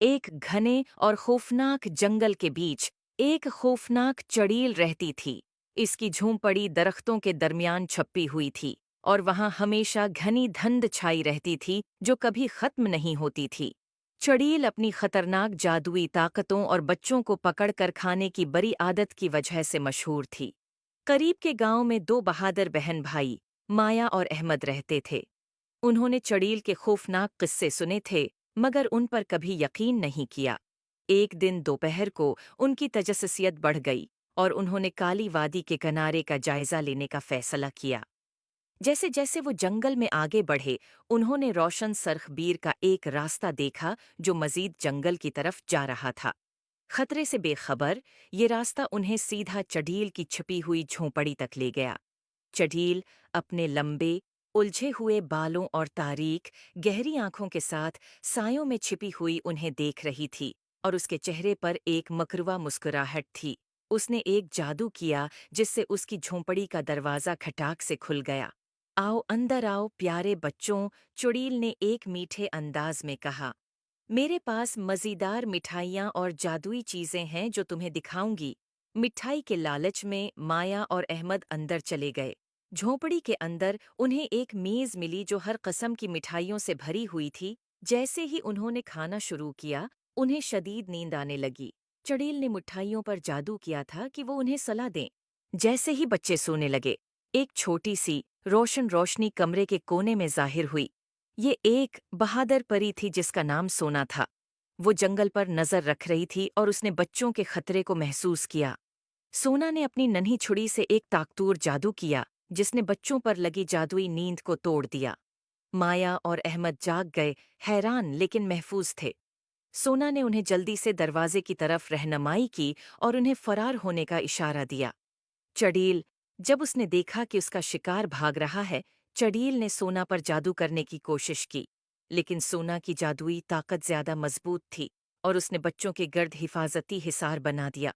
ایک گھنے اور خوفناک جنگل کے بیچ ایک خوفناک چڑیل رہتی تھی۔ اس کی جھونپڑی درختوں کے درمیان چھپی ہوئی تھی اور وہاں ہمیشہ گھنی دھند چھائی رہتی تھی جو کبھی ختم نہیں ہوتی تھی۔ چڑیل اپنی خطرناک جادوئی طاقتوں اور بچوں کو پکڑ کر کھانے کی بری عادت کی وجہ سے مشہور تھی۔ قریب کے گاؤں میں دو بہادر بہن بھائی مایا اور احمد رہتے تھے۔ انہوں نے چڑیل کے خوفناک قصے سنے تھے مگر ان پر کبھی یقین نہیں کیا۔ ایک دن دوپہر کو ان کی تجسسیت بڑھ گئی اور انہوں نے کالی وادی کے کنارے کا جائزہ لینے کا فیصلہ کیا۔ جیسے جیسے وہ جنگل میں آگے بڑھے انہوں نے روشن سرخ بیر کا ایک راستہ دیکھا جو مزید جنگل کی طرف جا رہا تھا۔ خطرے سے بے خبر یہ راستہ انہیں سیدھا چڑیل کی چھپی ہوئی جھونپڑی تک لے گیا۔ چڑیل اپنے لمبے الجھے ہوئے بالوں اور تاریک گہری آنکھوں کے ساتھ سایوں میں چھپی ہوئی انہیں دیکھ رہی تھی اور اس کے چہرے پر ایک مکروا مسکراہٹ تھی۔ اس نے ایک جادو کیا جس سے اس کی جھونپڑی کا دروازہ کھٹاک سے کھل گیا۔ آؤ اندر آؤ پیارے بچوں، چڑیل نے ایک میٹھے انداز میں کہا۔ میرے پاس مزیدار مٹھائیاں اور جادوئی چیزیں ہیں جو تمہیں دکھاؤں گی۔ مٹھائی کے لالچ میں مایا اور احمد اندر چلے گئے۔ جھونپڑی کے اندر انہیں ایک میز ملی جو ہر قسم کی مٹھائیوں سے بھری ہوئی تھی۔ جیسے ہی انہوں نے کھانا شروع کیا انہیں شدید نیند آنے لگی۔ چڑیل نے مٹھائیوں پر جادو کیا تھا کہ وہ انہیں صلا دیں۔ جیسے ہی بچے سونے لگے ایک چھوٹی سی روشنی کمرے کے کونے میں ظاہر ہوئی۔ یہ ایک بہادر پری تھی جس کا نام سونا تھا۔ وہ جنگل پر نظر رکھ رہی تھی اور اس نے بچوں کے خطرے کو محسوس کیا۔ سونا نے اپنی ننھی چھڑی سے ایک طاقتور جادو کیا جس نے بچوں پر لگی جادوئی نیند کو توڑ دیا۔ مایا اور احمد جاگ گئے، حیران لیکن محفوظ تھے۔ سونا نے انہیں جلدی سے دروازے کی طرف رہنمائی کی اور انہیں فرار ہونے کا اشارہ دیا۔ چڑیل جب اس نے دیکھا کہ اس کا شکار بھاگ رہا ہے، چڑیل نے سونا پر جادو کرنے کی کوشش کی، لیکن سونا کی جادوئی طاقت زیادہ مضبوط تھی اور اس نے بچوں کے گرد حفاظتی حصار بنا دیا۔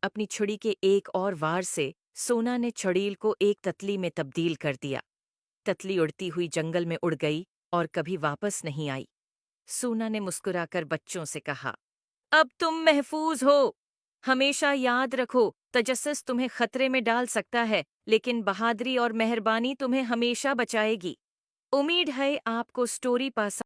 اپنی چھڑی کے ایک اور وار سے سونا نے چڑیل کو ایک تتلی میں تبدیل کر دیا۔ تتلی اڑتی ہوئی جنگل میں اڑ گئی اور کبھی واپس نہیں آئی۔ سونا نے مسکرا کر بچوں سے کہا، اب تم محفوظ ہو۔ ہمیشہ یاد رکھو تجسس تمہیں خطرے میں ڈال سکتا ہے لیکن بہادری اور مہربانی تمہیں ہمیشہ بچائے گی۔ امید ہے آپ کو سٹوری پسند